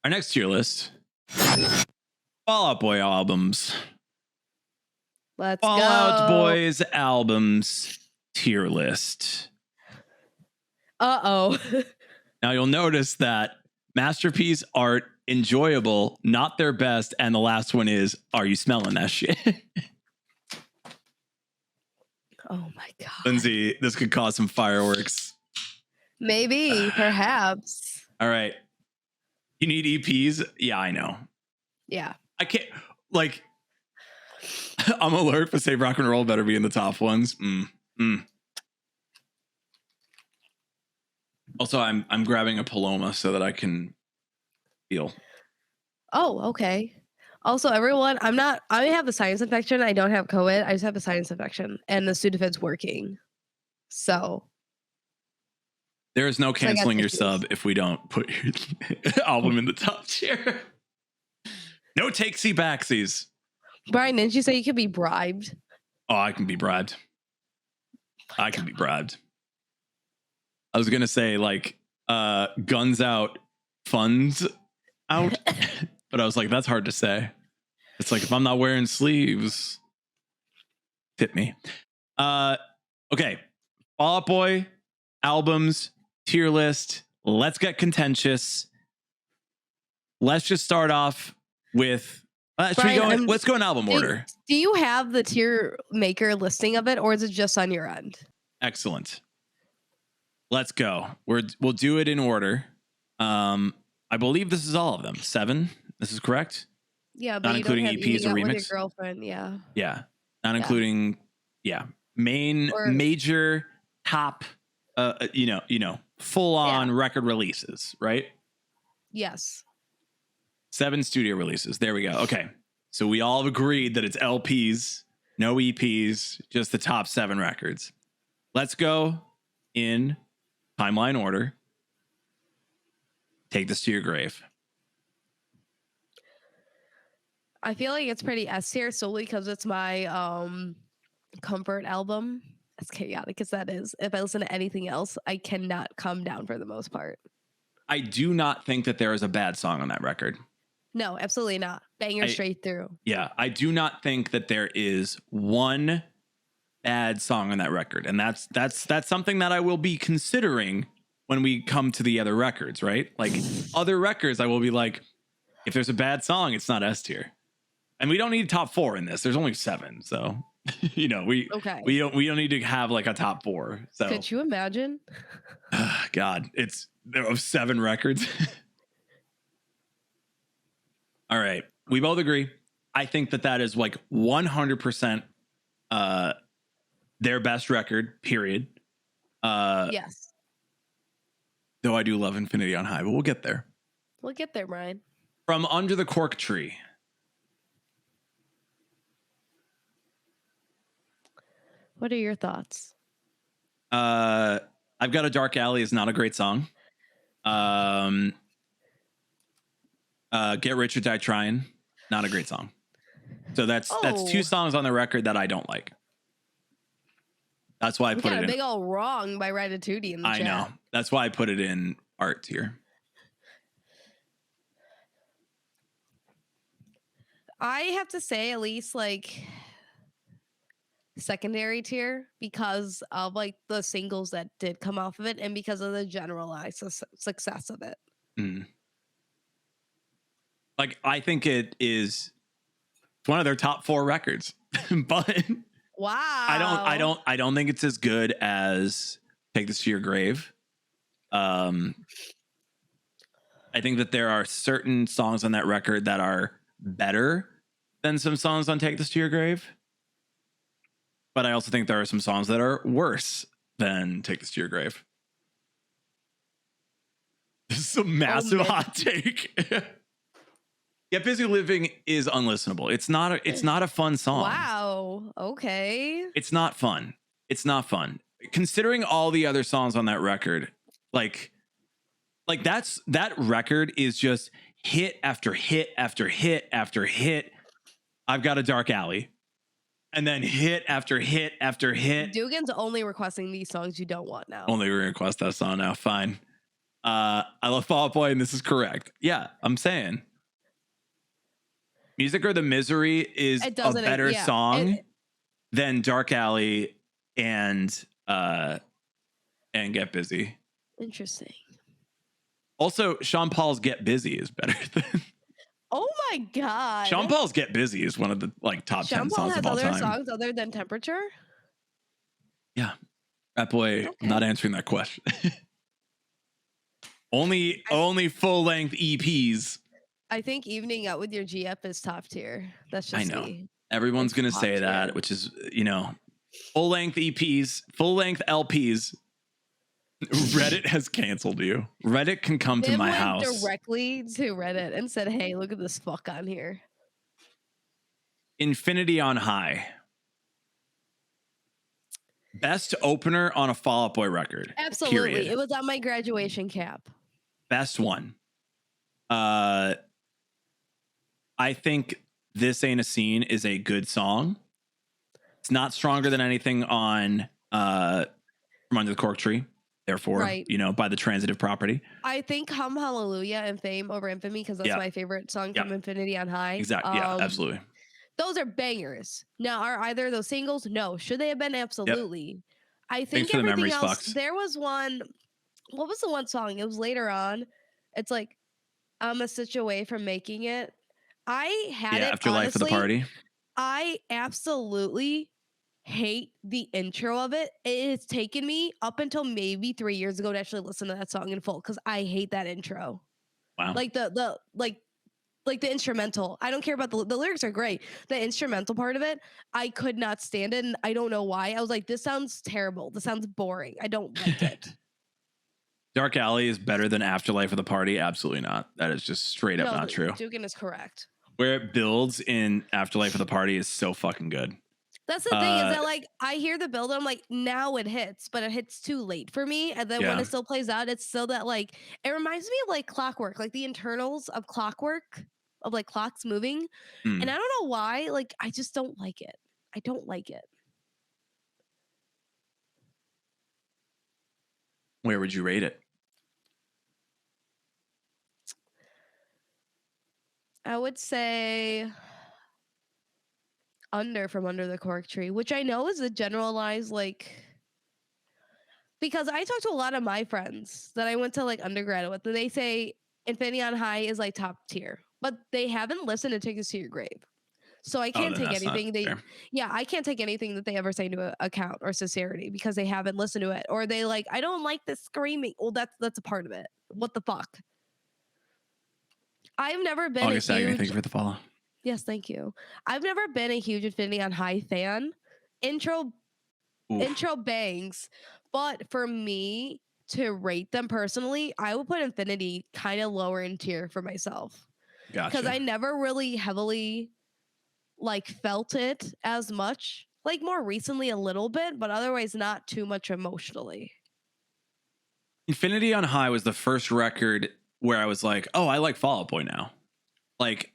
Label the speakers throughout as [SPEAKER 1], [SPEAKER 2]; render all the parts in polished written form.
[SPEAKER 1] Our next tier list: Fall Out Boy albums.
[SPEAKER 2] Let's
[SPEAKER 1] Fall Out
[SPEAKER 2] go.
[SPEAKER 1] Boys albums tier list.
[SPEAKER 2] Uh-oh.
[SPEAKER 1] Now you'll notice that masterpiece, art, enjoyable, not their best, and the last one is, are you smelling that shit?
[SPEAKER 2] Oh my God.
[SPEAKER 1] Lindsay, this could cause some fireworks.
[SPEAKER 2] Maybe, perhaps.
[SPEAKER 1] All right. You need EPs? Yeah, I know.
[SPEAKER 2] Yeah.
[SPEAKER 1] I can't, like, I'm alert for Save Rock and Roll better be in the top ones. Also, I'm grabbing a Paloma so that I can feel.
[SPEAKER 2] Oh, okay. Also, everyone, I have a sinus infection. I don't have COVID. I just have a sinus infection, and the Sudafed's working. So
[SPEAKER 1] There is no canceling your
[SPEAKER 2] tissues.
[SPEAKER 1] sub if we don't put your album in the top tier. No takesy backsies.
[SPEAKER 2] Brian, didn't you say you could be bribed?
[SPEAKER 1] Oh, I can be bribed. I can be bribed. I was gonna say like guns out, funds out, but I was like, that's hard to say. It's like if I'm not wearing sleeves, tip me. Okay, Fall Out Boy albums tier list. Let's get contentious. Let's just start off with.
[SPEAKER 2] Brian,
[SPEAKER 1] let's go in album order.
[SPEAKER 2] Do you have the tier maker listing of it, or is it just on your end?
[SPEAKER 1] Excellent. Let's go. We'll do it in order. I believe this is all of them. 7. This is correct.
[SPEAKER 2] Yeah, but
[SPEAKER 1] not including EPs or remix.
[SPEAKER 2] With your girlfriend, yeah.
[SPEAKER 1] Yeah, not including. Yeah, major top. Full on record releases, right?
[SPEAKER 2] Yes.
[SPEAKER 1] 7 studio releases. There we go. Okay, so we all have agreed that it's LPs, no EPs, just the top 7 records. Let's go in timeline order. Take This to Your Grave.
[SPEAKER 2] I feel like it's pretty S tier solely because it's my comfort album. As chaotic as that is, if I listen to anything else, I cannot come down for the most part.
[SPEAKER 1] I do not think that there is a bad song on that record.
[SPEAKER 2] No, absolutely not. Banger straight through.
[SPEAKER 1] Yeah, I do not think that there is one bad song on that record, and that's something that I will be considering when we come to the other records, right? Like other records, I will be like, if there's a bad song, it's not S tier, and we don't need top 4 in this. There's only 7, so we don't need to have like a top 4. So
[SPEAKER 2] could you imagine?
[SPEAKER 1] God, there are 7 records. All right, we both agree. I think that is like 100% their best record, period.
[SPEAKER 2] Yes.
[SPEAKER 1] Though I do love Infinity on High, but we'll get there.
[SPEAKER 2] We'll get there, Brian.
[SPEAKER 1] From Under the Cork Tree.
[SPEAKER 2] What are your thoughts?
[SPEAKER 1] I've Got a Dark Alley is not a great song. Get Rich or Die Trying, not a great song. So that's 2 songs on the record that I don't like. That's why I put it in.
[SPEAKER 2] Big ol' wrong by Ratatouille in the chat.
[SPEAKER 1] I know. That's why I put it in art tier.
[SPEAKER 2] I have to say at least like secondary tier because of like the singles that did come off of it and because of the generalized success of it.
[SPEAKER 1] Like I think it is one of their top 4 records, but
[SPEAKER 2] wow,
[SPEAKER 1] I don't think it's as good as Take This to Your Grave. I think that there are certain songs on that record that are better than some songs on Take This to Your Grave. But I also think there are some songs that are worse than Take This to Your Grave. This is a massive hot take. Get Busy Living is unlistenable. It's not a fun song. Wow.
[SPEAKER 2] Okay.
[SPEAKER 1] It's not fun. Considering all the other songs on that record, like that record is just hit after hit after hit after hit. I've Got a Dark Alley. And then hit after hit after hit.
[SPEAKER 2] Dugan's only requesting these songs you don't want now.
[SPEAKER 1] Only request that song now. Fine. I love Fall Out Boy, and this is correct. Yeah, I'm saying Music or the Misery is
[SPEAKER 2] It
[SPEAKER 1] a
[SPEAKER 2] doesn't.
[SPEAKER 1] better
[SPEAKER 2] Yeah.
[SPEAKER 1] song than Dark Alley and Get Busy.
[SPEAKER 2] Interesting.
[SPEAKER 1] Also, Sean Paul's Get Busy is better than
[SPEAKER 2] Oh my god.
[SPEAKER 1] Sean Paul's Get Busy is one of the like top
[SPEAKER 2] Sean
[SPEAKER 1] 10
[SPEAKER 2] Paul
[SPEAKER 1] songs
[SPEAKER 2] has
[SPEAKER 1] of all
[SPEAKER 2] other
[SPEAKER 1] time.
[SPEAKER 2] songs other than Temperature?
[SPEAKER 1] Yeah. That boy,
[SPEAKER 2] Okay.
[SPEAKER 1] not answering that question. only full length EPs.
[SPEAKER 2] I think Evening Out with Your GF is top tier. That's just
[SPEAKER 1] I know.
[SPEAKER 2] me.
[SPEAKER 1] Everyone's
[SPEAKER 2] It's
[SPEAKER 1] going to
[SPEAKER 2] top
[SPEAKER 1] say
[SPEAKER 2] tier.
[SPEAKER 1] that, which is, full length EPs, full length LPs. Reddit has canceled you. Reddit can come to
[SPEAKER 2] Vim
[SPEAKER 1] my
[SPEAKER 2] went
[SPEAKER 1] house.
[SPEAKER 2] directly to Reddit and said, hey, look at this fuck on here.
[SPEAKER 1] Infinity on High. Best opener on a Fall Out Boy record.
[SPEAKER 2] Absolutely.
[SPEAKER 1] Period.
[SPEAKER 2] It was on my graduation cap.
[SPEAKER 1] Best one. I think This Ain't a Scene is a good song. It's not stronger than anything on From Under the Cork Tree. Therefore,
[SPEAKER 2] Right.
[SPEAKER 1] By the transitive property.
[SPEAKER 2] I think Hum Hallelujah and Fame over Infamy, because that's my favorite song from Infinity on High.
[SPEAKER 1] Exactly. Yeah, absolutely.
[SPEAKER 2] Those are bangers. Now, are either of those singles? No. Should they have been? Absolutely. I think everything else.
[SPEAKER 1] Fucks.
[SPEAKER 2] There was one. What was the one song? It was later on. It's like, I'm a stitch away from making it. I had it.
[SPEAKER 1] Afterlife of the Party.
[SPEAKER 2] I absolutely hate the intro of it. It has taken me up until maybe 3 years ago to actually listen to that song in full because I hate that intro.
[SPEAKER 1] Wow.
[SPEAKER 2] Like the instrumental. I don't care about the lyrics are great. The instrumental part of it, I could not stand it, and I don't know why. I was like, this sounds terrible. This sounds boring. I don't like it.
[SPEAKER 1] Dark Alley is better than Afterlife of the Party. Absolutely not. That is just straight up not true.
[SPEAKER 2] Dugan is correct.
[SPEAKER 1] Where it builds in Afterlife of the Party is so fucking good.
[SPEAKER 2] That's the thing is that like I hear the build and I'm like, now it hits, but it hits too late for me. And then when it still plays out, it's still that like it reminds me of like Clockwork, like the internals of Clockwork, of like clocks moving. And I don't know why, like I just don't like it. I don't like it.
[SPEAKER 1] Where would you rate it?
[SPEAKER 2] I would say From Under the Cork Tree, which I know is a generalized like, because I talk to a lot of my friends that I went to like undergrad with, and they say Infinity on High is like top tier, but they haven't listened to Take Us to Your Grave. So I can't take anything I can't take anything that they ever say into account or sincerity because they haven't listened to it, or they like, I don't like the screaming. Well, that's a part of it. What the fuck? I've never been
[SPEAKER 1] August Agony, thank you for the follow.
[SPEAKER 2] Yes, thank you. I've never been a huge Infinity on High fan. Intro bangs, but for me to rate them personally, I would put Infinity kind of lower in tier for myself.
[SPEAKER 1] Gotcha.
[SPEAKER 2] Because I never really heavily like felt it as much. Like more recently a little bit, but otherwise not too much emotionally.
[SPEAKER 1] Infinity on High was the first record where I was like, oh, I like Fall Out Boy now. Like,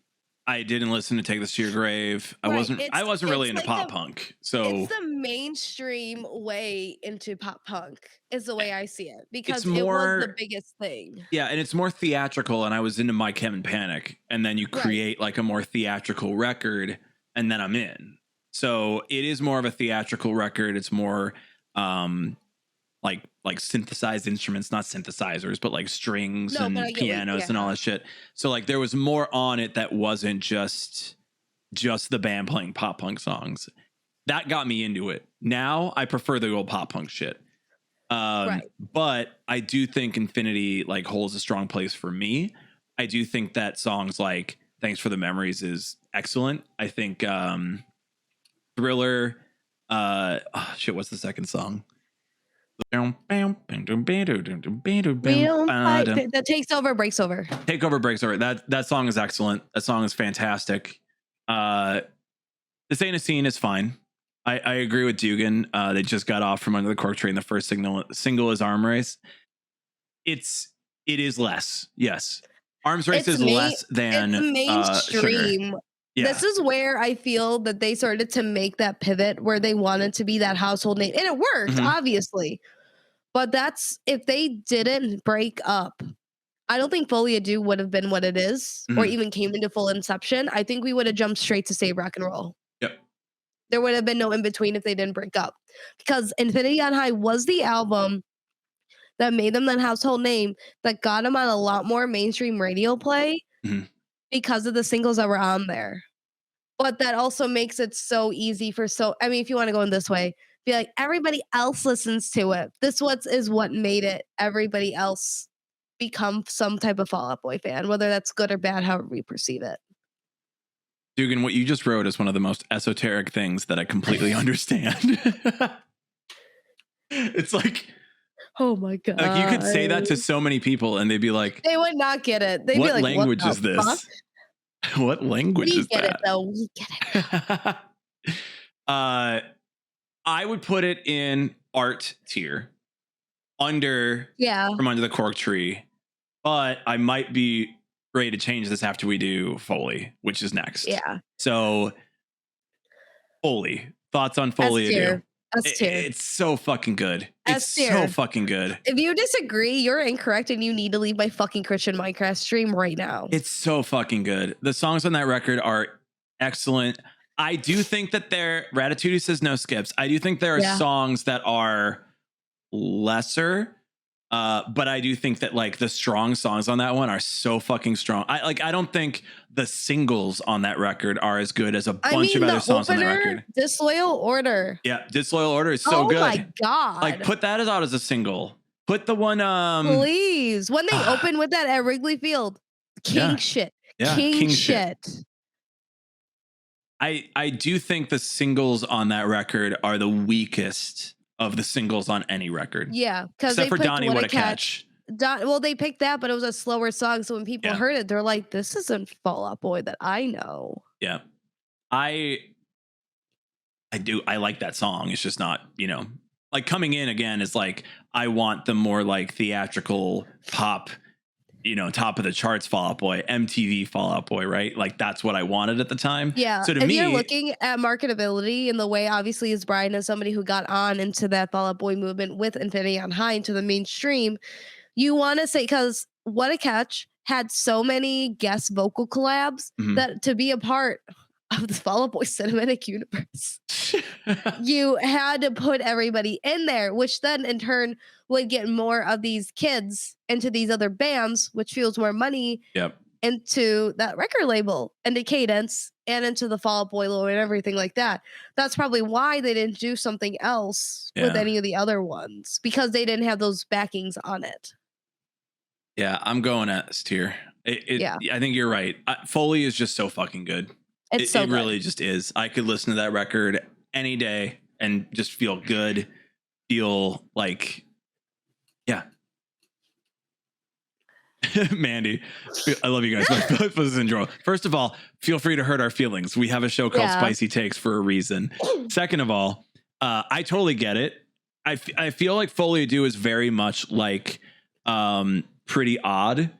[SPEAKER 1] I didn't listen to Take This to Your Grave. I wasn't really into pop punk. So
[SPEAKER 2] it's the mainstream way into pop punk is the way I see it, because it was the biggest thing.
[SPEAKER 1] Yeah, and it's more theatrical, and I was into My Chem and Panic, and then you create like a more theatrical record, and then I'm in. So it is more of a theatrical record. It's more like synthesized instruments, not synthesizers, but like strings and pianos and all that shit. So like there was more on it that wasn't just the band playing pop punk songs. That got me into it. Now I prefer the old pop punk shit. But I do think Infinity like holds a strong place for me. I do think that songs like Thanks for the Memories is excellent. I think Thriller, what's the second song?
[SPEAKER 2] That takes over, breaks over.
[SPEAKER 1] Take over, breaks over. That song is excellent. That song is fantastic. This Ain't a Scene is fine. I agree with Dugan. They just got off From Under the Cork Tree, and the first single is Arm Race. It is less. Yes. Arms Race is less than mainstream.
[SPEAKER 2] Sugar. Yeah. This is where I feel that they started to make that pivot where they wanted to be that household name. And it worked, obviously. But that's if they didn't break up. I don't think Folie à Deux would have been what it is, or even came into full inception. I think we would have jumped straight to Save Rock and Roll.
[SPEAKER 1] Yep.
[SPEAKER 2] There would have been no in between if they didn't break up, because Infinity on High was the album that made them that household name that got them on a lot more mainstream radio play because of the singles that were on there. But that also makes it so easy for I mean, if you want to go in this way, be like, everybody else listens to it. This is what made it everybody else become some type of Fall Out Boy fan, whether that's good or bad, however we perceive it.
[SPEAKER 1] Dugan, what you just wrote is one of the most esoteric things that I completely understand. It's like,
[SPEAKER 2] oh my God.
[SPEAKER 1] Like you could say that to so many people and they'd be like,
[SPEAKER 2] they would not get it. They'd
[SPEAKER 1] what
[SPEAKER 2] be like,
[SPEAKER 1] language
[SPEAKER 2] what
[SPEAKER 1] is this?
[SPEAKER 2] fuck?
[SPEAKER 1] What language is that?
[SPEAKER 2] We get it though. We get it.
[SPEAKER 1] I would put it in art tier from under the cork tree, but I might be ready to change this after we do Folie, which is next.
[SPEAKER 2] Yeah.
[SPEAKER 1] So Folie, thoughts on Folie à Deux? It's so fucking good. It's so fucking good.
[SPEAKER 2] If you disagree, you're incorrect and you need to leave my fucking Christian Minecraft stream right now.
[SPEAKER 1] It's so fucking good. The songs on that record are excellent. I do think that Ratatouille says no skips. I do think there are songs that are lesser, but I do think that like the strong songs on that one are so fucking strong. I don't think the singles on that record are as good as a bunch of other songs on the record.
[SPEAKER 2] Disloyal Order.
[SPEAKER 1] Yeah, Disloyal Order is so good.
[SPEAKER 2] Oh my God.
[SPEAKER 1] Like put that out as a single. Put the one
[SPEAKER 2] please. When they open with that at Wrigley Field. King shit.
[SPEAKER 1] Yeah,
[SPEAKER 2] King shit.
[SPEAKER 1] I do think the singles on that record are the weakest of the singles on any record.
[SPEAKER 2] Yeah, because
[SPEAKER 1] except for Donnie, What a Catch.
[SPEAKER 2] Well, they picked that, but it was a slower song. So when people heard it, they're like, "This isn't Fall Out Boy that I know."
[SPEAKER 1] Yeah, I like that song. It's just not, like Coming In Again is like I want the more like theatrical pop. Top of the charts Fall Out Boy, MTV Fall Out Boy, right? Like that's what I wanted at the time.
[SPEAKER 2] Yeah.
[SPEAKER 1] So
[SPEAKER 2] if you're looking at marketability in the way, obviously, as Brian is somebody who got on into that Fall Out Boy movement with Infinity on High into the mainstream, you want to say, because What a Catch had so many guest vocal collabs that to be a part of the Fall Out Boy cinematic universe, you had to put everybody in there, which then in turn would get more of these kids into these other bands, which fuels more money into that record label and to Cadence and into the Fall Out Boy lore and everything like that. That's probably why they didn't do something else with any of the other ones, because they didn't have those backings on it.
[SPEAKER 1] Yeah, I'm going S tier. I think you're right. Folie is just so fucking good. It really just is. I could listen to that record any day and just feel good, feel like, Mandy, I love you guys. First of all, feel free to hurt our feelings. We have a show called Spicy Takes for a reason. Second of all, I totally get it. I feel like Folie à Deux is very much like Pretty Odd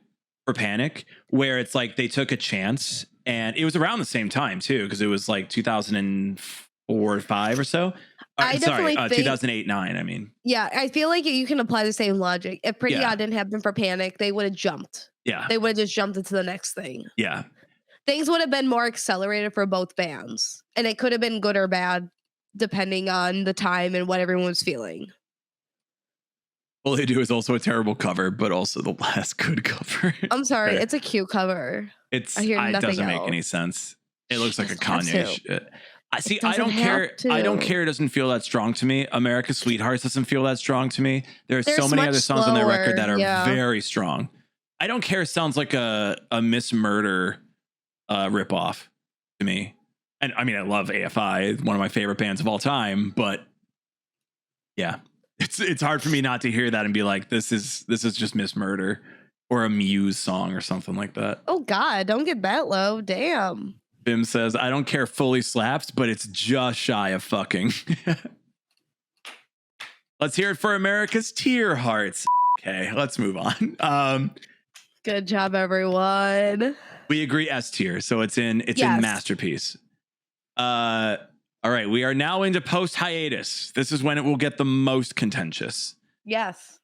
[SPEAKER 1] for Panic, where it's like they took a chance. And it was around the same time, too, because it was like 2004 or 5 or so. Sorry, 2008-9, I mean.
[SPEAKER 2] Yeah, I feel like you can apply the same logic. If Pretty Odd didn't happen for Panic, they would have jumped.
[SPEAKER 1] Yeah.
[SPEAKER 2] They would have just jumped into the next thing.
[SPEAKER 1] Yeah.
[SPEAKER 2] Things would have been more accelerated for both bands. And it could have been good or bad, depending on the time and what everyone was feeling.
[SPEAKER 1] Folie à Deux is also a terrible cover, but also the last good cover.
[SPEAKER 2] I'm sorry, it's a cute cover.
[SPEAKER 1] It doesn't make any sense. It looks like a Kanye shit. I don't care. I don't care. It doesn't feel that strong to me. America's Sweethearts doesn't feel that strong to me. There's so many other songs on that record that are very strong. I don't care. It sounds like a Miss Murder ripoff to me. And I mean, I love AFI, one of my favorite bands of all time. But yeah, it's hard for me not to hear that and be like, this is just Miss Murder. Or a Muse song or something like that.
[SPEAKER 2] Oh, God, don't get that low. Damn.
[SPEAKER 1] Bim says, I don't care Folie slaps, but it's just shy of fucking. Let's hear it for America's Tear Hearts. Okay, let's move on.
[SPEAKER 2] Good job, everyone.
[SPEAKER 1] We agree S tier, so it's in Masterpiece. All right, we are now into post hiatus. This is when it will get the most contentious.
[SPEAKER 2] Yes.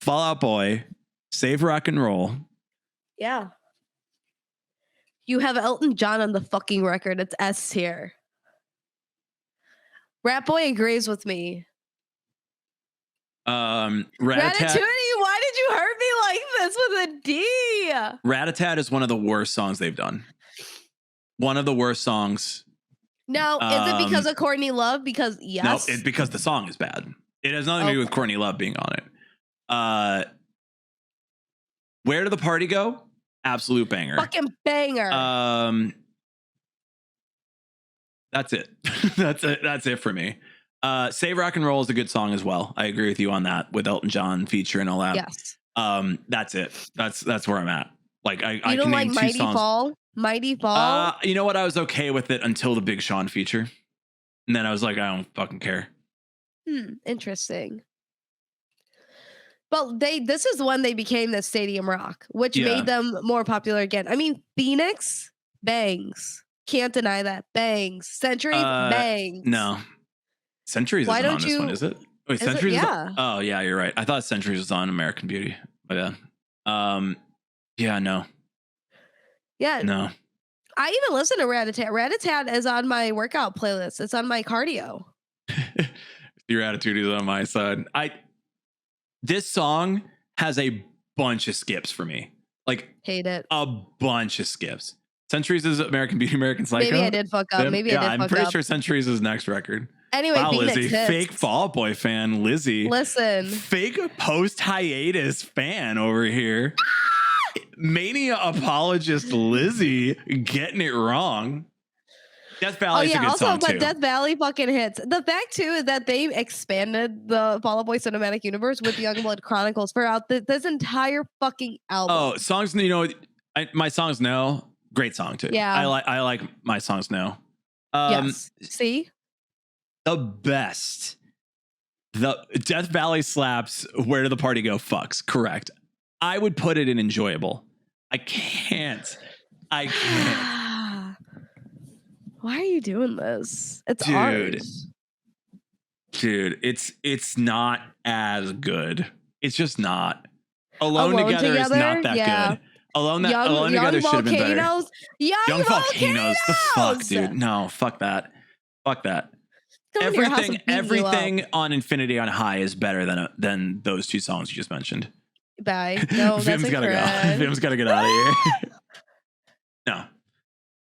[SPEAKER 1] Fall Out Boy, Save Rock and Roll.
[SPEAKER 2] Yeah. You have Elton John on the fucking record. It's S tier. Rat Boy agrees with me. Ratatouille, why did you hurt me like this with a D?
[SPEAKER 1] Rat-a-tat is one of the worst songs they've done. One of the worst songs.
[SPEAKER 2] No, is it because of Courtney Love? Because yes.
[SPEAKER 1] No, it's because the song is bad. It has nothing to do with Courtney Love being on it. Where Did the Party Go? Absolute banger.
[SPEAKER 2] Fucking banger.
[SPEAKER 1] That's it. That's it for me. Save Rock and Roll is a good song as well. I agree with you on that with Elton John feature and all that.
[SPEAKER 2] Yes.
[SPEAKER 1] That's it. That's where I'm at. Like I
[SPEAKER 2] don't
[SPEAKER 1] can
[SPEAKER 2] like
[SPEAKER 1] name
[SPEAKER 2] Mighty
[SPEAKER 1] two songs.
[SPEAKER 2] Fall? Mighty Fall?
[SPEAKER 1] You know what? I was okay with it until the Big Sean feature. And then I was like, I don't fucking care.
[SPEAKER 2] Interesting. But this is when they became the Stadium Rock, which made them more popular again. I mean, Phoenix bangs. Can't deny that. Bangs. Centuries bangs.
[SPEAKER 1] No. Centuries isn't on this one, is it? Wait, Centuries? Oh, yeah, you're right. I thought Centuries was on American Beauty. But yeah, no.
[SPEAKER 2] Yeah.
[SPEAKER 1] No.
[SPEAKER 2] I even listen to Rat-a-tat. Rat-a-tat is on my workout playlist. It's on my cardio.
[SPEAKER 1] Your attitude is on my side. This song has a bunch of skips for me. Like,
[SPEAKER 2] hate it.
[SPEAKER 1] A bunch of skips. Centuries is American Beauty, American Psycho.
[SPEAKER 2] Maybe I did fuck up.
[SPEAKER 1] I'm pretty sure Centuries is next record.
[SPEAKER 2] Anyway,
[SPEAKER 1] wow,
[SPEAKER 2] Phoenix
[SPEAKER 1] Lizzie,
[SPEAKER 2] hits.
[SPEAKER 1] fake Fall Out Boy fan, Lizzie.
[SPEAKER 2] Listen,
[SPEAKER 1] fake post hiatus fan over here. Mania apologist Lizzie getting it wrong. Death Valley is a good song too.
[SPEAKER 2] But Death Valley fucking hits. The fact too is that they expanded the Fall Out Boy cinematic universe with Youngblood Chronicles throughout this entire fucking album.
[SPEAKER 1] Oh, songs, My Songs Now, great song too.
[SPEAKER 2] Yeah,
[SPEAKER 1] I like My Songs Now.
[SPEAKER 2] Yes. See,
[SPEAKER 1] the best. The Death Valley slaps. Where Did the Party Go? Fucks. Correct. I would put it in enjoyable. I can't.
[SPEAKER 2] Why are you doing this? It's hard.
[SPEAKER 1] Dude, it's not as good. It's just not. Alone Together is not that good. Alone Together should have been better. Young Volcanoes. The fuck, dude. No, fuck that. Fuck that. Everything on Infinity on High is better than those two songs you just mentioned.
[SPEAKER 2] Bye. No,
[SPEAKER 1] Vim's gotta go. Vim's gotta get out of here.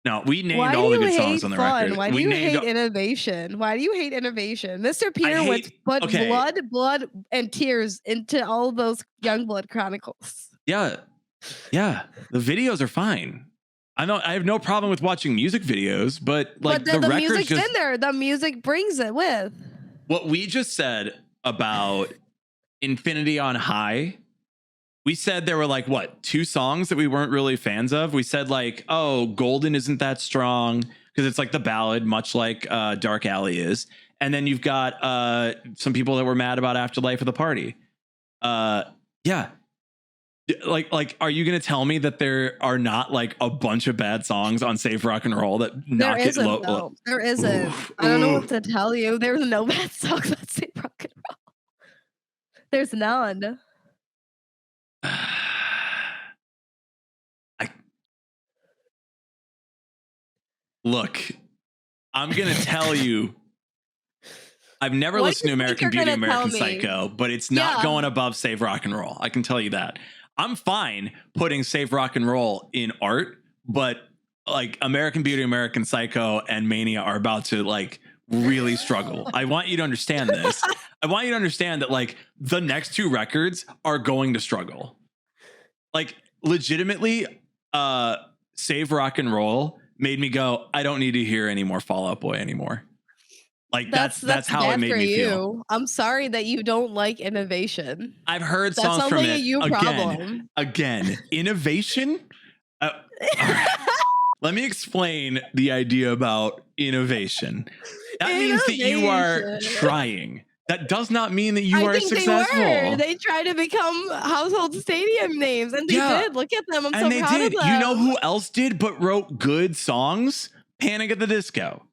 [SPEAKER 1] No, we named all the good songs on the record.
[SPEAKER 2] Why do you hate innovation? Why do you hate innovation? Mr. Peter would put blood, and tears into all those Youngblood Chronicles.
[SPEAKER 1] Yeah. The videos are fine. I have no problem with watching music videos, but the
[SPEAKER 2] music's in there. The music brings it with.
[SPEAKER 1] What we just said about Infinity on High, we said there were two songs that we weren't really fans of. We said Golden isn't that strong because it's the ballad, much like Dark Alley is. And then you've got some people that were mad about Afterlife of the Party. Yeah. Are you going to tell me that there are not a bunch of bad songs on Save Rock and Roll that not get low?
[SPEAKER 2] There isn't. Oof, I don't know what to tell you. There's no bad songs on Save Rock and Roll. There's none.
[SPEAKER 1] Look, I'm going to tell you. I've never listened to American Beauty, American Psycho, but it's not going above Save Rock and Roll. I can tell you that. I'm fine putting Save Rock and Roll in art, but American Beauty, American Psycho, and Mania are about to really struggle. I want you to understand this. I want you to understand that the next two records are going to struggle. Legitimately, Save Rock and Roll made me go, I don't need to hear any more Fall Out Boy anymore. That's how it made me feel.
[SPEAKER 2] I'm sorry that you don't like innovation.
[SPEAKER 1] I've heard songs from it.
[SPEAKER 2] You problem.
[SPEAKER 1] Again, innovation. Let me explain the idea about innovation. That means that you are trying. That does not mean that you are successful.
[SPEAKER 2] They tried to become household stadium names, and they did. Look at them. I'm so proud of them.
[SPEAKER 1] You know who else did but wrote good songs? Panic at the Disco.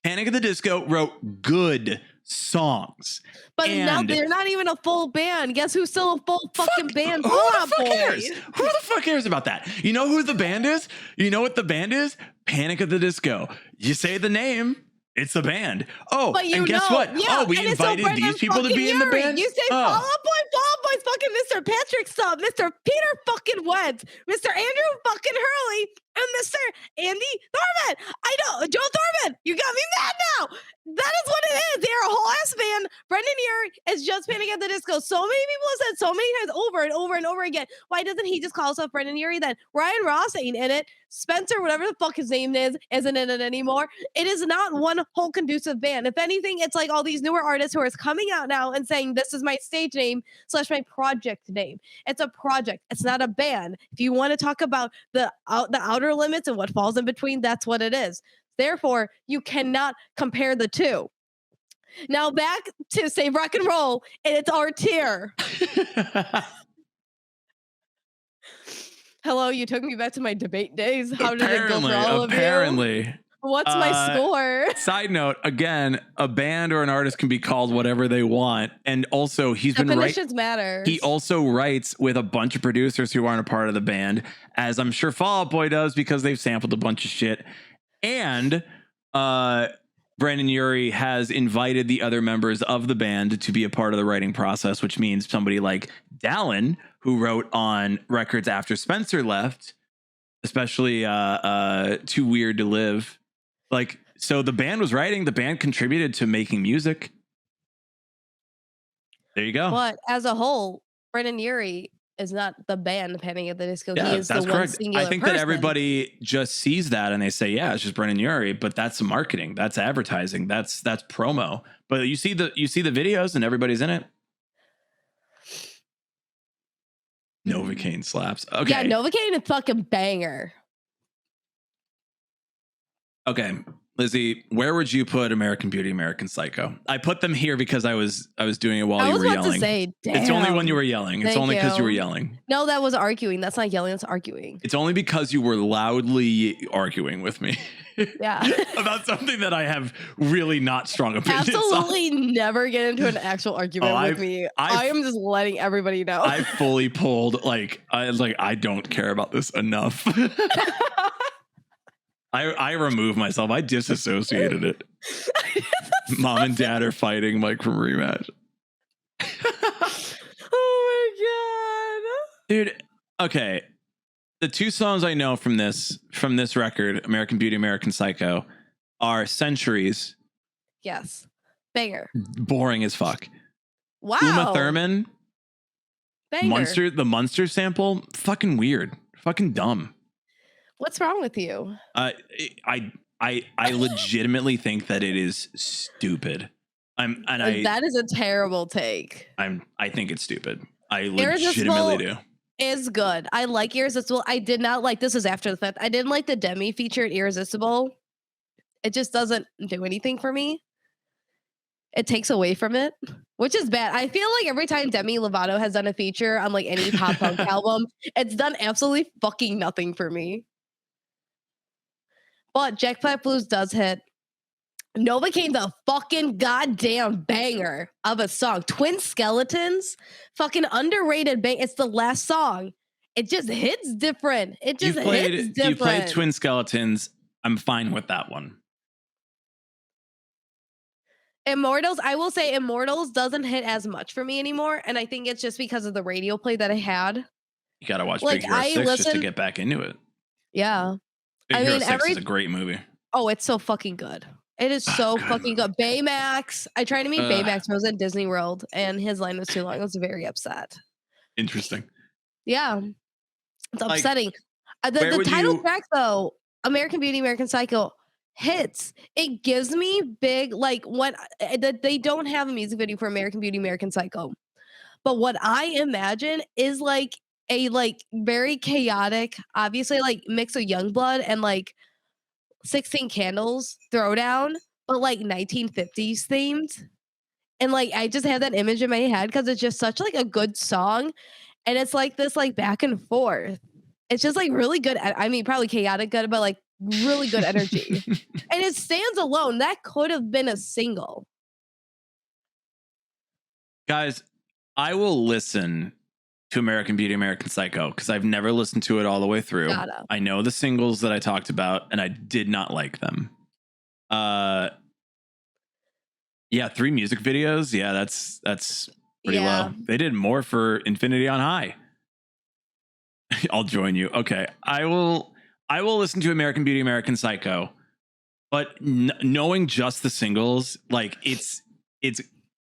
[SPEAKER 1] Panic at the Disco wrote good songs.
[SPEAKER 2] But now they're not even a full band. Guess who's still a full fucking band?
[SPEAKER 1] Who the fuck cares? Who the fuck cares about that? You know who the band is? You know what the band is? Panic at the Disco. You say the name, it's the band. Oh, and guess what?
[SPEAKER 2] Yeah,
[SPEAKER 1] oh, we invited these people to be in the band.
[SPEAKER 2] You say Fall Out Boy's fucking Mr. Patrick Stubb, Mr. Peter fucking Wentz, Mr. Andrew fucking Hurley, and Mr. Andy Thorman. I know, Joe Thorman. You got me mad now. That is what it is. They're a whole ass band. Brendan Urie is just Panic at the Disco. So many people have said so many times over and over and over again. Why doesn't he just call himself Brendan Urie then? Ryan Ross ain't in it. Spencer, whatever the fuck his name is, isn't in it anymore. It is not one whole conducive band. If anything, it's like all these newer artists who are coming out now and saying, this is my stage name / my project name. It's a project. It's not a band. If you want to talk about the outer limits and what falls in between, that's what it is. Therefore, you cannot compare the two. Now back to Save Rock and Roll, and it's our tier. Hello, you took me back to my debate days. How did it go for all of you? What's my score?
[SPEAKER 1] Side note, again, a band or an artist can be called whatever they want. And also,
[SPEAKER 2] definitions matter.
[SPEAKER 1] He also writes with a bunch of producers who aren't a part of the band, as I'm sure Fall Out Boy does, because they've sampled a bunch of shit. And Brendan Urie has invited the other members of the band to be a part of the writing process, which means somebody like Dallin, who wrote on records after Spencer left, especially Too Weird to Live. Like, so the band was writing, the band contributed to making music. There you go.
[SPEAKER 2] But as a whole, Brendan Urie is not the band Panic at the Disco.
[SPEAKER 1] Yeah,
[SPEAKER 2] he is
[SPEAKER 1] that's
[SPEAKER 2] the
[SPEAKER 1] correct.
[SPEAKER 2] one singular
[SPEAKER 1] I think
[SPEAKER 2] person.
[SPEAKER 1] that everybody just sees that and they say, yeah, it's just Brendan Urie, but that's marketing, that's advertising, that's promo. But you see the videos and everybody's in it. Novocaine slaps. Okay.
[SPEAKER 2] Yeah, Novocaine is fucking banger.
[SPEAKER 1] Okay, Lizzie, where would you put American Beauty, American Psycho? I put them here because I was doing it while you were yelling.
[SPEAKER 2] To say, damn.
[SPEAKER 1] It's only when you were yelling. It's only because you were yelling.
[SPEAKER 2] No, that was arguing. That's not yelling. That's arguing.
[SPEAKER 1] It's only because you were loudly arguing with me.
[SPEAKER 2] Yeah.
[SPEAKER 1] About something that I have really not strong opinions
[SPEAKER 2] Absolutely on. Never get into an actual argument with me. I am just letting everybody know.
[SPEAKER 1] I fully pulled I don't care about this enough. I removed myself. I disassociated it. Mom and dad are fighting Mike from rematch.
[SPEAKER 2] Oh my god.
[SPEAKER 1] Dude, okay. The two songs I know from this record, American Beauty, American Psycho, are Centuries.
[SPEAKER 2] Yes. Banger.
[SPEAKER 1] Boring as fuck.
[SPEAKER 2] Wow.
[SPEAKER 1] Uma Thurman.
[SPEAKER 2] Banger.
[SPEAKER 1] The Monster sample, fucking weird. Fucking dumb.
[SPEAKER 2] What's wrong with you?
[SPEAKER 1] I legitimately think that it is stupid.
[SPEAKER 2] That is a terrible take.
[SPEAKER 1] I think it's stupid. I legitimately do.
[SPEAKER 2] Is good. I like Irresistible. I did not like, this is after the fact, I didn't like the Demi feature at Irresistible. It just doesn't do anything for me. It takes away from it, which is bad. I feel like every time Demi Lovato has done a feature on like any pop punk album, it's done absolutely fucking nothing for me. But Jack Black Blues does hit. Novocaine's a fucking goddamn banger of a song. Twin Skeletons, fucking underrated bang. It's the last song. It just hits different. Hits different.
[SPEAKER 1] You played Twin Skeletons. I'm fine with that one.
[SPEAKER 2] Immortals, I will say Immortals doesn't hit as much for me anymore. And I think it's just because of the radio play that I had.
[SPEAKER 1] You got to watch Big Hero 6 just to get back into it.
[SPEAKER 2] Yeah.
[SPEAKER 1] Big Hero 6 is a great movie.
[SPEAKER 2] Oh, it's so fucking good. It is so fucking good. Baymax. I tried to meet Baymax when I was at Disney World and his line was too long. I was very upset.
[SPEAKER 1] Interesting.
[SPEAKER 2] Yeah. It's upsetting. The title track though, American Beauty, American Psycho, hits. It gives me big, like when they don't have a music video for American Beauty, American Psycho. But what I imagine is like a very chaotic, obviously like mix of Youngblood and like 16 Candles throwdown, but like 1950s themed. And like I just have that image in my head because it's just such like a good song. And it's like this like back and forth. It's just like really good. I mean, probably chaotic good, but like really good energy. And it stands alone. That could have been a single.
[SPEAKER 1] Guys, I will listen to American Beauty, American Psycho because I've never listened to it all the way through.
[SPEAKER 2] Gotta.
[SPEAKER 1] I know the singles that I talked about, and I did not like them. Yeah, 3 music videos. Yeah, that's pretty low. They did more for Infinity on High. I'll join you. Okay, I will listen to American Beauty, American Psycho, but knowing just the singles, like its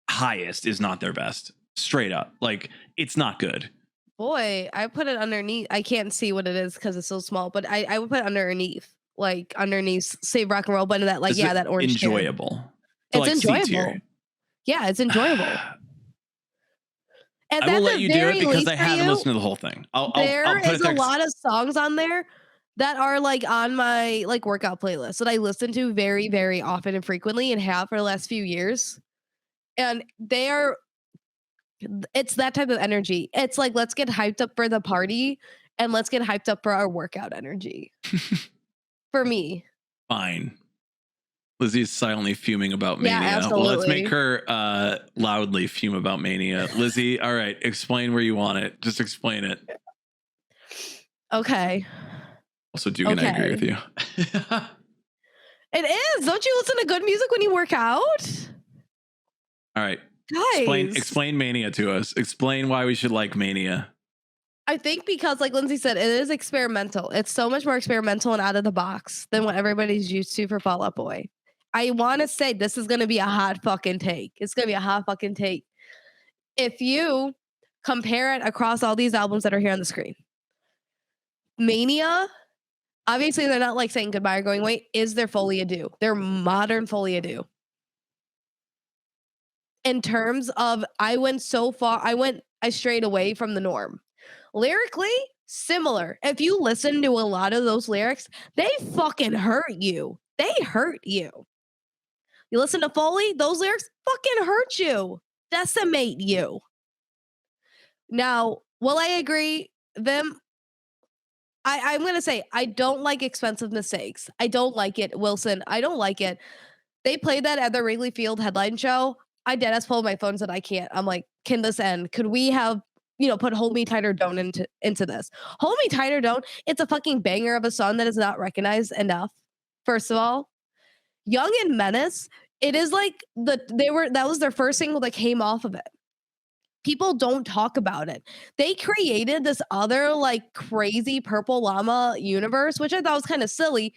[SPEAKER 1] highest is not their best. Straight up, like it's not good.
[SPEAKER 2] Boy, I put it underneath. I can't see what it is because it's so small, but I would put underneath, like underneath Save Rock and Roll, but that like
[SPEAKER 1] Is
[SPEAKER 2] that orange.
[SPEAKER 1] Enjoyable.
[SPEAKER 2] It's like enjoyable. Yeah, it's enjoyable.
[SPEAKER 1] And I will let you do it because I haven't listened to the whole thing.
[SPEAKER 2] There is a lot of songs on there that are like on my like workout playlist that I listen to very, very often and frequently and have for the last few years. And it's that type of energy. It's like, let's get hyped up for the party and let's get hyped up for our workout energy. For me.
[SPEAKER 1] Fine. Lizzie's silently fuming about Mania.
[SPEAKER 2] Absolutely.
[SPEAKER 1] Well, let's make her loudly fume about Mania. Lizzie, all right, explain where you want it. Just explain it.
[SPEAKER 2] Okay.
[SPEAKER 1] Also, Duke and I agree with you.
[SPEAKER 2] It is. Don't you listen to good music when you work out?
[SPEAKER 1] All right.
[SPEAKER 2] Guys.
[SPEAKER 1] Explain Mania to us. Explain why we should like Mania.
[SPEAKER 2] I think because, like Lindsay said, it is experimental. It's so much more experimental and out of the box than what everybody's used to for Fall Out Boy. I want to say this is going to be a hot fucking take. It's going to be a hot fucking take. If you compare it across all these albums that are here on the screen, Mania, obviously they're not like saying goodbye or going away, is their Folie à Deux. Their modern Folie à Deux. In terms of, I strayed away from the norm. Lyrically, similar. If you listen to a lot of those lyrics, they fucking hurt you. They hurt you. You listen to Foley, those lyrics fucking hurt you, decimate you. Now, will I agree? I'm going to say, I don't like Expensive Mistakes. I don't like it. Wilson, I don't like it. They played that at the Wrigley Field headline show. I deadass pulled my phone and said, I can't. I'm like, can this end? Could we have, put Hold Me Tighter Don't into this? Hold Me Tighter Don't. It's a fucking banger of a song that is not recognized enough. First of all, Young and Menace, it is like that was their first single that came off of it. People don't talk about it. They created this other like crazy Purple Llama universe, which I thought was kind of silly.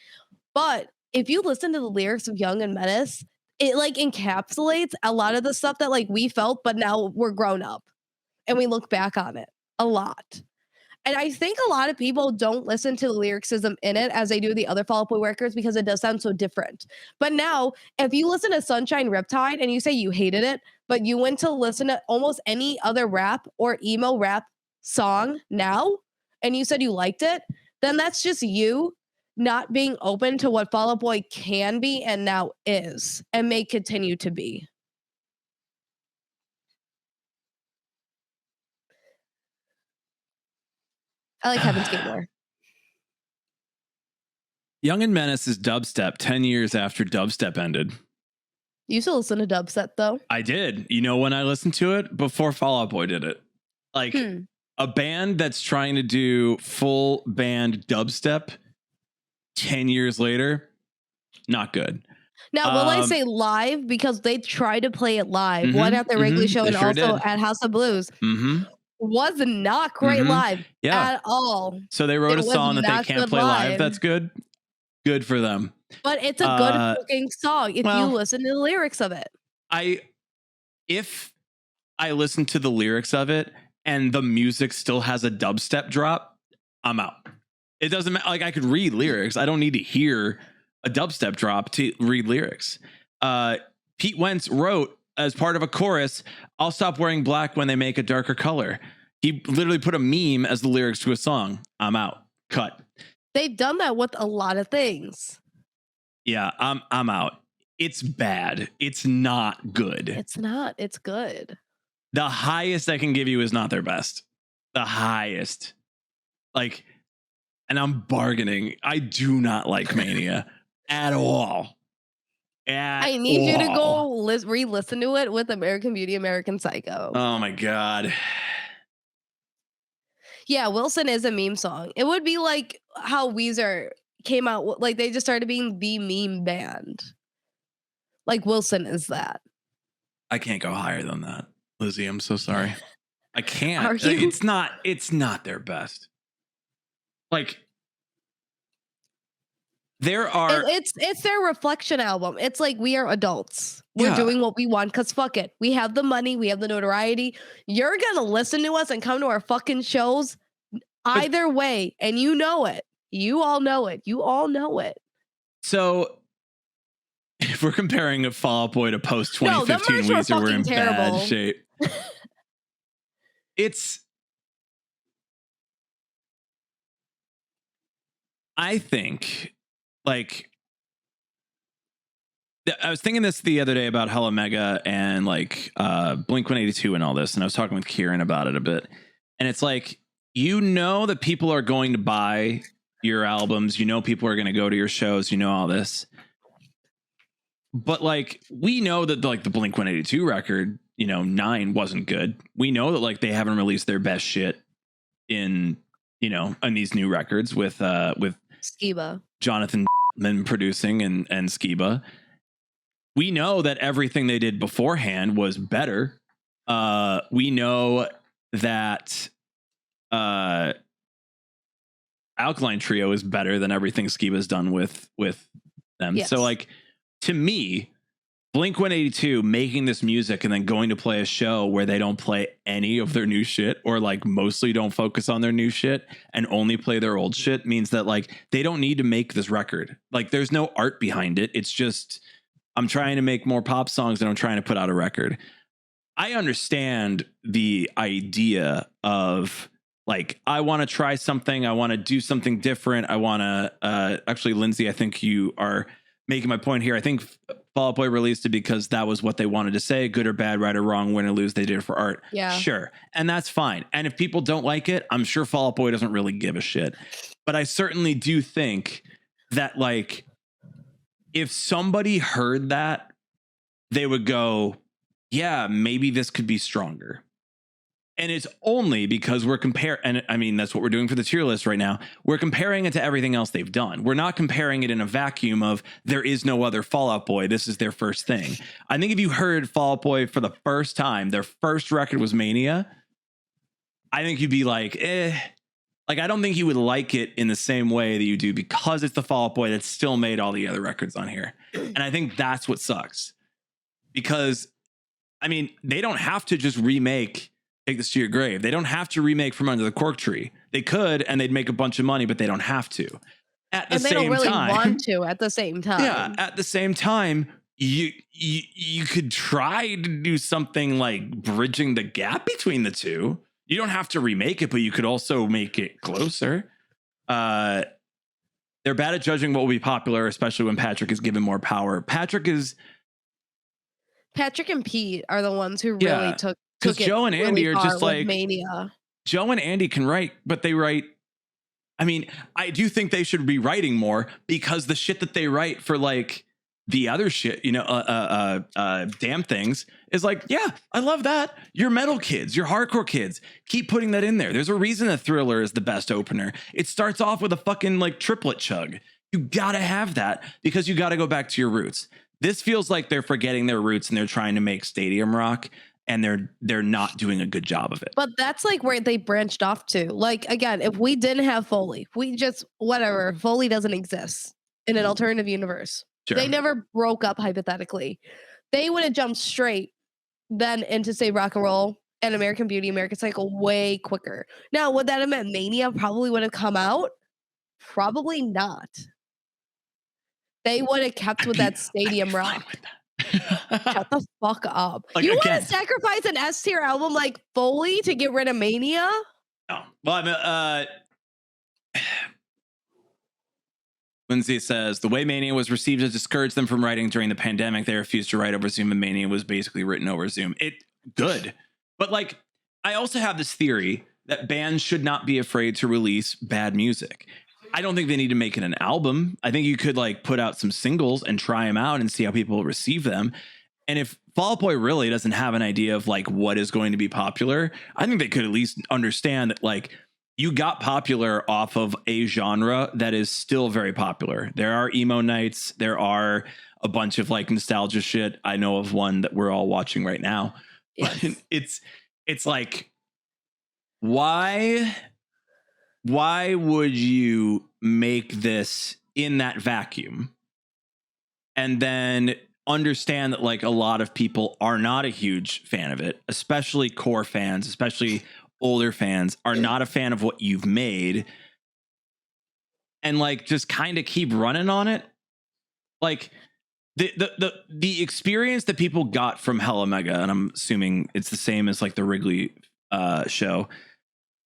[SPEAKER 2] But if you listen to the lyrics of Young and Menace, it like encapsulates a lot of the stuff that like we felt, but now we're grown up and we look back on it a lot. And I think a lot of people don't listen to the lyricism in it as they do the other Fall Out Boy records because it does sound so different. But now, if you listen to Sunshine Riptide and you say you hated it, but you went to listen to almost any other rap or emo rap song now, and you said you liked it, then that's just you not being open to what Fall Out Boy can be and now is and may continue to be. I like Heaven's Gate more.
[SPEAKER 1] Young and Menace is dubstep 10 years after dubstep ended.
[SPEAKER 2] You still listen to dubstep though?
[SPEAKER 1] I did. You know when I listened to it? Before Fall Out Boy did it. Like a band that's trying to do full band dubstep 10 years later, not good.
[SPEAKER 2] Now, will I say live? Because they tried to play it live. One at the Wrigley show and also at House of Blues. Was not great live at all.
[SPEAKER 1] So they wrote a song that they can't play live. That's good. Good for them.
[SPEAKER 2] But it's a good fucking song if you listen to the lyrics of it.
[SPEAKER 1] If I listen to the lyrics of it and the music still has a dubstep drop, I'm out. It doesn't matter. Like I could read lyrics. I don't need to hear a dubstep drop to read lyrics. Pete Wentz wrote as part of a chorus, "I'll stop wearing black when they make a darker color." He literally put a meme as the lyrics to a song. I'm out. Cut.
[SPEAKER 2] They've done that with a lot of things.
[SPEAKER 1] Yeah, I'm out. It's bad. It's not good.
[SPEAKER 2] It's not. It's good.
[SPEAKER 1] The highest I can give you is not their best. The highest. Like, and I'm bargaining. I do not like Mania at all.
[SPEAKER 2] I need you to go re-listen to it with American Beauty, American Psycho.
[SPEAKER 1] Oh my God.
[SPEAKER 2] Yeah, Wilson is a meme song. It would be like how Weezer came out, like they just started being the meme band. Like Wilson is that.
[SPEAKER 1] I can't go higher than that, Lizzie. I'm so sorry. I can't.
[SPEAKER 2] Are you?
[SPEAKER 1] It's not their best. Like there are.
[SPEAKER 2] It's their reflection album. It's like we are adults. We're doing what we want because fuck it. We have the money. We have the notoriety. You're gonna listen to us and come to our fucking shows either way, and you know it. You all know it. You all know it.
[SPEAKER 1] So if we're comparing a Fall Out Boy to post 2015 Weezer, we're in bad shape. I think, like, I was thinking this the other day about Hella Mega and like Blink 182 and all this, and I was talking with Kieran about it a bit. And it's like, you know that people are going to buy your albums, you know people are going to go to your shows, you know all this. But like, we know that like the Blink 182 record, 9 wasn't good. We know that like they haven't released their best shit in these new records with
[SPEAKER 2] Skiba,
[SPEAKER 1] Jonathan producing and Skiba. We know that everything they did beforehand was better. We know that Alkaline Trio is better than everything Skiba's done with them. Yes. So like, to me, Blink 182 making this music and then going to play a show where they don't play any of their new shit, or like mostly don't focus on their new shit and only play their old shit, means that like they don't need to make this record. Like there's no art behind it. It's just, I'm trying to make more pop songs and I'm trying to put out a record. I understand the idea of like, I want to try something. I want to do something different. I want to actually, Lindsay, I think you are making my point here. I think Fall Out Boy released it because that was what they wanted to say, good or bad, right or wrong, win or lose, they did it for art.
[SPEAKER 2] Yeah.
[SPEAKER 1] Sure. And that's fine. And if people don't like it, I'm sure Fall Out Boy doesn't really give a shit. But I certainly do think that like, if somebody heard that, they would go, yeah, maybe this could be stronger. And it's only because we're comparing, and I mean, that's what we're doing for the tier list right now. We're comparing it to everything else they've done. We're not comparing it in a vacuum of there is no other Fall Out Boy. This is their first thing. I think if you heard Fall Out Boy for the first time, their first record was Mania, I think you'd be like, Like, I don't think you would like it in the same way that you do because it's the Fall Out Boy that still made all the other records on here. And I think that's what sucks. Because, I mean, they don't have to just remake Take This to Your Grave. They don't have to remake From Under the Cork Tree. They could, and they'd make a bunch of money, but they don't have to. At the same time, they don't really
[SPEAKER 2] want to. At the same time,
[SPEAKER 1] yeah. At the same time, you could try to do something like bridging the gap between the two. You don't have to remake it, but you could also make it closer. They're bad at judging what will be popular, especially when Patrick is given more power. Patrick and Pete
[SPEAKER 2] are the ones who really took.
[SPEAKER 1] Because Joe and Andy are just like
[SPEAKER 2] Mania.
[SPEAKER 1] Joe and Andy can write, but they write. I mean, I do think they should be writing more because the shit that they write for like the other shit, damn things is like, yeah, I love that. You're metal kids, you're hardcore kids. Keep putting that in there. There's a reason that Thriller is the best opener. It starts off with a fucking like triplet chug. You gotta have that because you gotta go back to your roots. This feels like they're forgetting their roots and they're trying to make stadium rock. And they're not doing a good job of it.
[SPEAKER 2] But that's like where they branched off to. Like, again, if we didn't have Foley, we just, whatever, Foley doesn't exist in an alternative universe. Sure. They never broke up, hypothetically. They would have jumped straight then into, say, Rock and Roll and American Beauty, American Psycho way quicker. Now, would that have meant Mania probably would have come out? Probably not. They would have kept with that stadium rock. Shut the fuck up. Like, you want to sacrifice an S tier album like Foley to get rid of Mania?
[SPEAKER 1] No. Well, I mean, Lindsay says, the way Mania was received has discouraged them from writing during the pandemic. They refused to write over Zoom, and Mania was basically written over Zoom. Good. But like, I also have this theory that bands should not be afraid to release bad music. I don't think they need to make it an album. I think you could like put out some singles and try them out and see how people receive them. And if Fall Out Boy really doesn't have an idea of like what is going to be popular, I think they could at least understand that like you got popular off of a genre that is still very popular. There are emo nights. There are a bunch of like nostalgia shit. I know of one that we're all watching right now. Yes. But it's like, why would you make this in that vacuum and then understand that like a lot of people are not a huge fan of it, especially core fans, especially older fans are not a fan of what you've made, and like just kind of keep running on it? Like the experience that people got from Hella Mega, and I'm assuming it's the same as like the Wrigley show,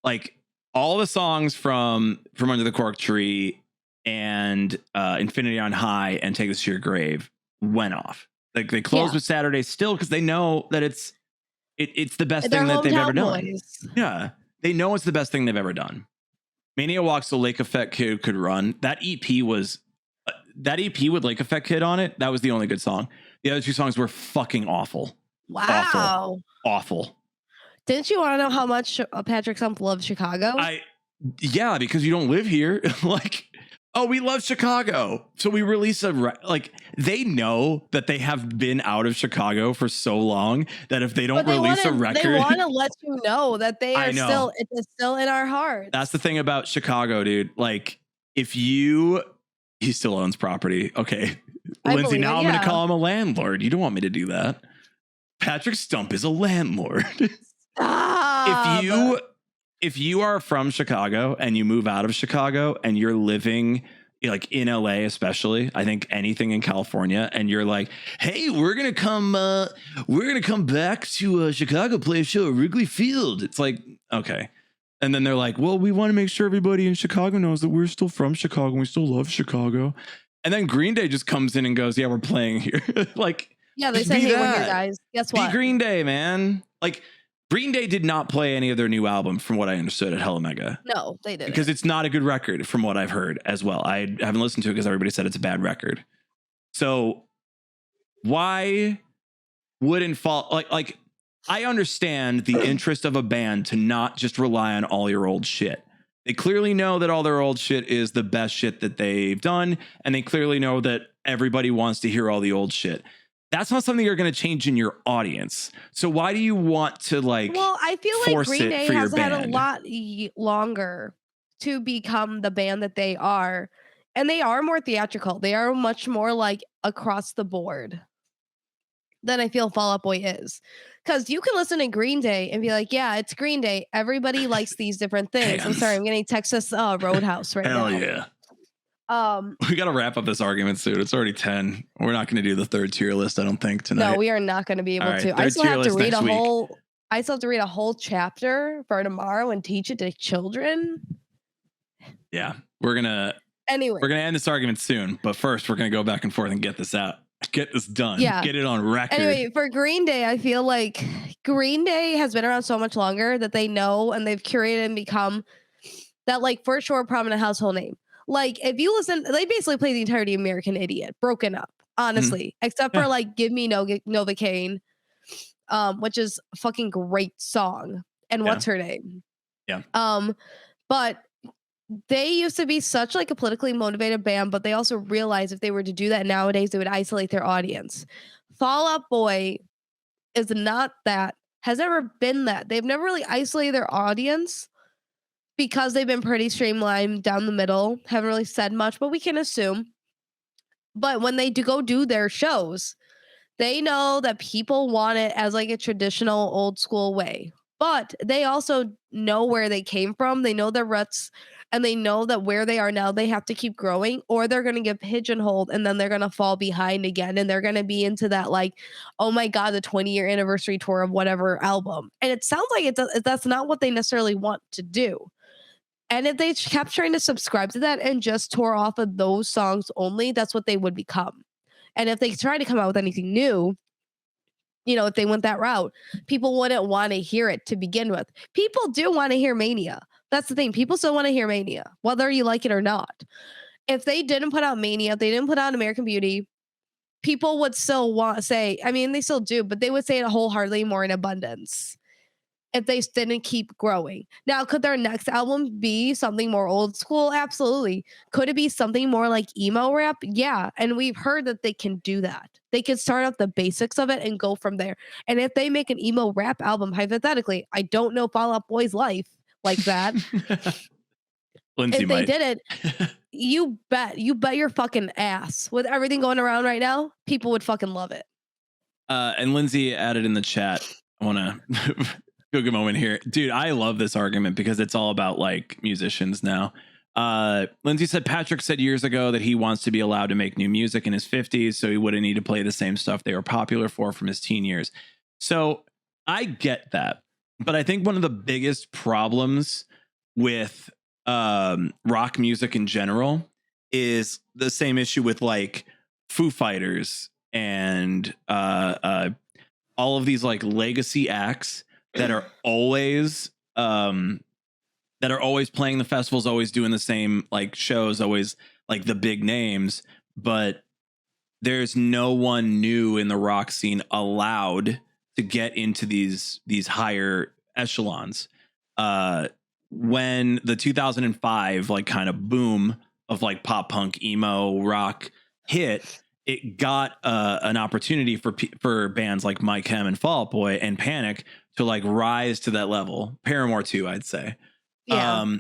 [SPEAKER 1] like all the songs from Under the Cork Tree and Infinity on High and Take This to Your Grave went off. Like they closed with Saturday still because they know that it's the best thing that they've ever done. Yeah, they know it's the best thing they've ever done. Mania Walks the Lake Effect Kid could run. That EP was that EP with Lake Effect Kid on it. That was the only good song. The other two songs were fucking awful.
[SPEAKER 2] Wow,
[SPEAKER 1] awful.
[SPEAKER 2] Didn't you want to know how much Patrick Stump loves Chicago?
[SPEAKER 1] Yeah, because you don't live here. Like, oh, we love Chicago, so we release like they know that they have been out of Chicago for so long that if they don't release a record,
[SPEAKER 2] they want to let you know that they are it's still in our hearts.
[SPEAKER 1] That's the thing about Chicago, dude. Like, if he still owns property. Okay, Lindsay, now I'm going to call him a landlord. You don't want me to do that. Patrick Stump is a landlord. If you are from Chicago and you move out of Chicago and you're living like in LA, especially, I think anything in California, and you're like, hey, we're gonna come back to Chicago, play a show at Wrigley Field. It's like, okay. And then they're like, well, we want to make sure everybody in Chicago knows that we're still from Chicago and we still love Chicago. And then Green Day just comes in and goes, yeah, we're playing here. Like,
[SPEAKER 2] yeah, they said, hey, we're here, guys. Guess what?
[SPEAKER 1] Be Green Day, man. Like, Green Day did not play any of their new album, from what I understood, at Hella Mega.
[SPEAKER 2] No, they didn't.
[SPEAKER 1] Because it's not a good record, from what I've heard as well. I haven't listened to it because everybody said it's a bad record. So why wouldn't Fall... Like I understand the interest of a band to not just rely on all your old shit. They clearly know that all their old shit is the best shit that they've done, and they clearly know that everybody wants to hear all the old shit. That's not something you're going to change in your audience. So why do you want to like?
[SPEAKER 2] Well, I feel like Green Day has had a lot longer to become the band that they are, and they are more theatrical. They are much more like across the board than I feel Fall Out Boy is. Because you can listen to Green Day and be like, yeah, it's Green Day. Everybody likes these different things. I'm sorry, I'm getting Texas Roadhouse right now.
[SPEAKER 1] Hell yeah. We got to wrap up this argument soon. It's already 10. We're not going to do the third tier list, I don't think, tonight.
[SPEAKER 2] No, we are not going to be able to. I still have to read a whole chapter for tomorrow and teach it to children.
[SPEAKER 1] Yeah, we're going to end this argument soon, but first we're going to go back and forth and get this out. Get this done. Yeah. Get it on record.
[SPEAKER 2] Anyway, for Green Day, I feel like Green Day has been around so much longer that they know and they've curated and become that like for sure prominent household name. Like if you listen, they basically play the entirety of American Idiot, broken up, honestly, except for like Give Me Novocaine, which is a fucking great song. And What's Her Name?
[SPEAKER 1] Yeah.
[SPEAKER 2] But they used to be such like a politically motivated band, but they also realized if they were to do that nowadays, they would isolate their audience. Fall Out Boy is not that, has never been that. They've never really isolated their audience because they've been pretty streamlined down the middle, haven't really said much, but we can assume. But when they do their shows, they know that people want it as like a traditional old school way. But they also know where they came from. They know their roots, and they know that where they are now, they have to keep growing or they're going to get pigeonholed and then they're going to fall behind again. And they're going to be into that like, oh my God, the 20-year anniversary tour of whatever album. And it sounds like that's not what they necessarily want to do. And if they kept trying to subscribe to that and just tour off of those songs only, that's what they would become. And if they try to come out with anything new, if they went that route, people wouldn't want to hear it to begin with. People do want to hear Mania. That's the thing. People still want to hear Mania, whether you like it or not. If they didn't put out Mania, if they didn't put out American Beauty, people would still want to say, I mean, they still do, but they would say it wholeheartedly more in abundance if they didn't keep growing. Now, could their next album be something more old school? Absolutely. Could it be something more like emo rap? Yeah. And we've heard that they can do that. They can start off the basics of it and go from there. And if they make an emo rap album, hypothetically, I don't know Fall Out Boy's life like that.
[SPEAKER 1] Lindsay
[SPEAKER 2] If they
[SPEAKER 1] might.
[SPEAKER 2] did it, you bet your fucking ass. With everything going around right now, people would fucking love it.
[SPEAKER 1] And Lindsay added in the chat, I want to take a moment here. Dude, I love this argument because it's all about like musicians now. Lindsay said Patrick said years ago that he wants to be allowed to make new music in his 50s, so he wouldn't need to play the same stuff they were popular for from his teen years. So I get that. But I think one of the biggest problems with rock music in general is the same issue with like Foo Fighters and all of these like legacy acts that are always playing the festivals, always doing the same like shows, always like the big names, but there's no one new in the rock scene allowed to get into these higher echelons. When the 2005 like kind of boom of like pop punk emo rock hit, it got an opportunity for bands like My Chem and Fall Out Boy and Panic to like rise to that level. Paramore too, I'd say.
[SPEAKER 2] Yeah.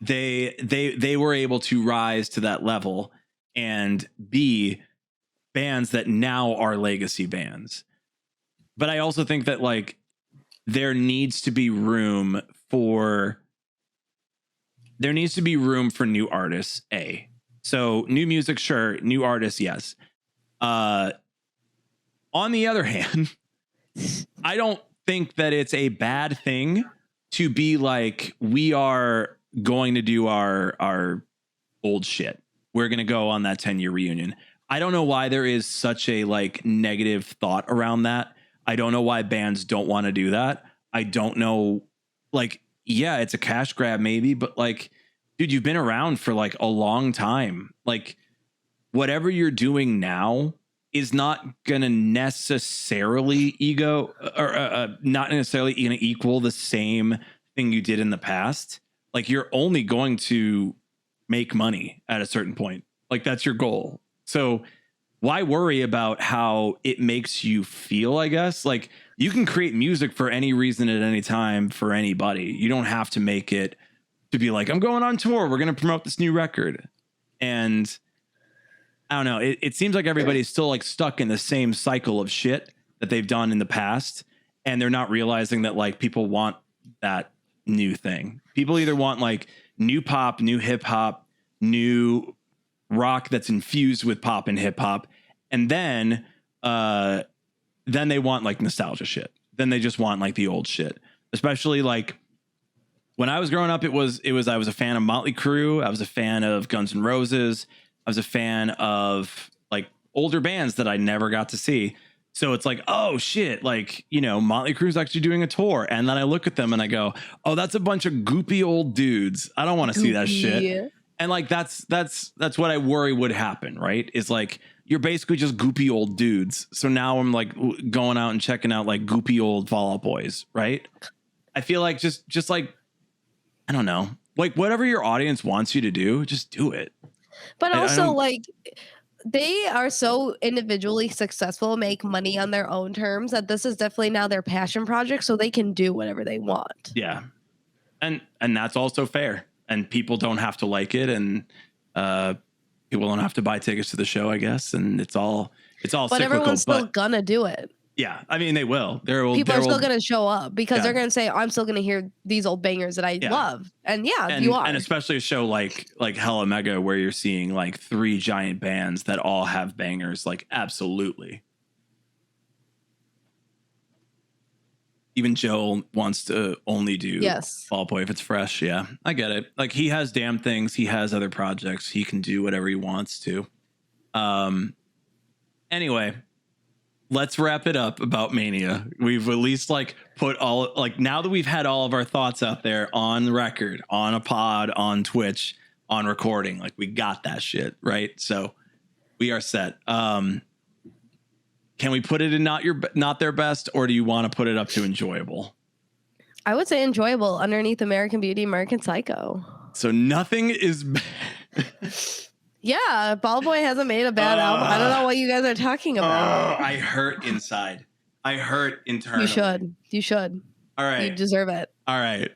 [SPEAKER 1] They were able to rise to that level and be bands that now are legacy bands. But I also think that like there needs to be room for new artists. So new music, sure. New artists, yes. On the other hand, I don't think that it's a bad thing to be like, we are going to do our old shit. We're going to go on that 10-year reunion. I don't know why there is such a like negative thought around that. I don't know why bands don't want to do that. I don't know, like, yeah, it's a cash grab maybe, but like, dude, you've been around for like a long time. Like whatever you're doing now is not going to necessarily not necessarily going to equal the same thing you did in the past. Like you're only going to make money at a certain point. Like that's your goal. So why worry about how it makes you feel, I guess? Like you can create music for any reason at any time for anybody. You don't have to make it to be like, I'm going on tour, we're going to promote this new record. And I don't know. It seems like everybody's still like stuck in the same cycle of shit that they've done in the past. And they're not realizing that like people want that new thing. People either want like new pop, new hip hop, new rock that's infused with pop and hip hop. And then they want like nostalgia shit. Then they just want like the old shit, especially like when I was growing up, I was a fan of Motley Crue. I was a fan of Guns N' Roses. I was a fan of like older bands that I never got to see. So it's like, oh shit, like, you know, Motley Crue's actually doing a tour. And then I look at them and I go, oh, that's a bunch of goopy old dudes. I don't want to see that shit. And like, that's what I worry would happen, right? Is like, you're basically just goopy old dudes. So now I'm like going out and checking out like goopy old Fall Out Boys, right? I feel like just like, I don't know, like whatever your audience wants you to do, just do it.
[SPEAKER 2] But also like they are so individually successful, make money on their own terms, that this is definitely now their passion project, so they can do whatever they want.
[SPEAKER 1] Yeah. And that's also fair. And people don't have to like it, and people don't have to buy tickets to the show, I guess. And it's all
[SPEAKER 2] but
[SPEAKER 1] cyclical.
[SPEAKER 2] Everyone's still gonna do it.
[SPEAKER 1] Yeah, I mean they will.
[SPEAKER 2] People are still gonna show up because they're gonna say, I'm still gonna hear these old bangers that I love. And you are.
[SPEAKER 1] And especially a show like Hella Mega, where you're seeing like 3 giant bands that all have bangers, like absolutely. Even Joe wants to only do Fall Out Boy if it's fresh. Yeah, I get it. Like he has Damn Things, he has other projects, he can do whatever he wants to. Anyway, let's wrap it up about Mania. We've at least like put all, like, now that we've had all of our thoughts out there on the record, on a pod, on Twitch, on recording, like we got that shit right. So we are set. Can we put it in not their best, or do you want to put it up to enjoyable?
[SPEAKER 2] I would say enjoyable underneath American Beauty, American Psycho.
[SPEAKER 1] So nothing is.
[SPEAKER 2] Yeah, Ball Boy hasn't made a bad album. I don't know what you guys are talking about.
[SPEAKER 1] I hurt inside. I hurt internally.
[SPEAKER 2] You should.
[SPEAKER 1] All right.
[SPEAKER 2] You deserve it.
[SPEAKER 1] All right.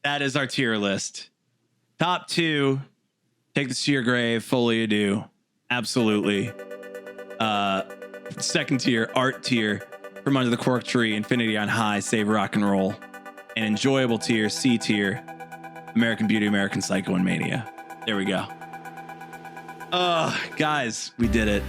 [SPEAKER 1] That is our tier list. Top 2, Take This to Your Grave, Fully Ado. Absolutely. Second tier, art tier, From Under the Cork Tree, Infinity on High, Save Rock and Roll. And enjoyable tier, C tier, American Beauty, American Psycho, and Mania. There we go. Guys, we did it.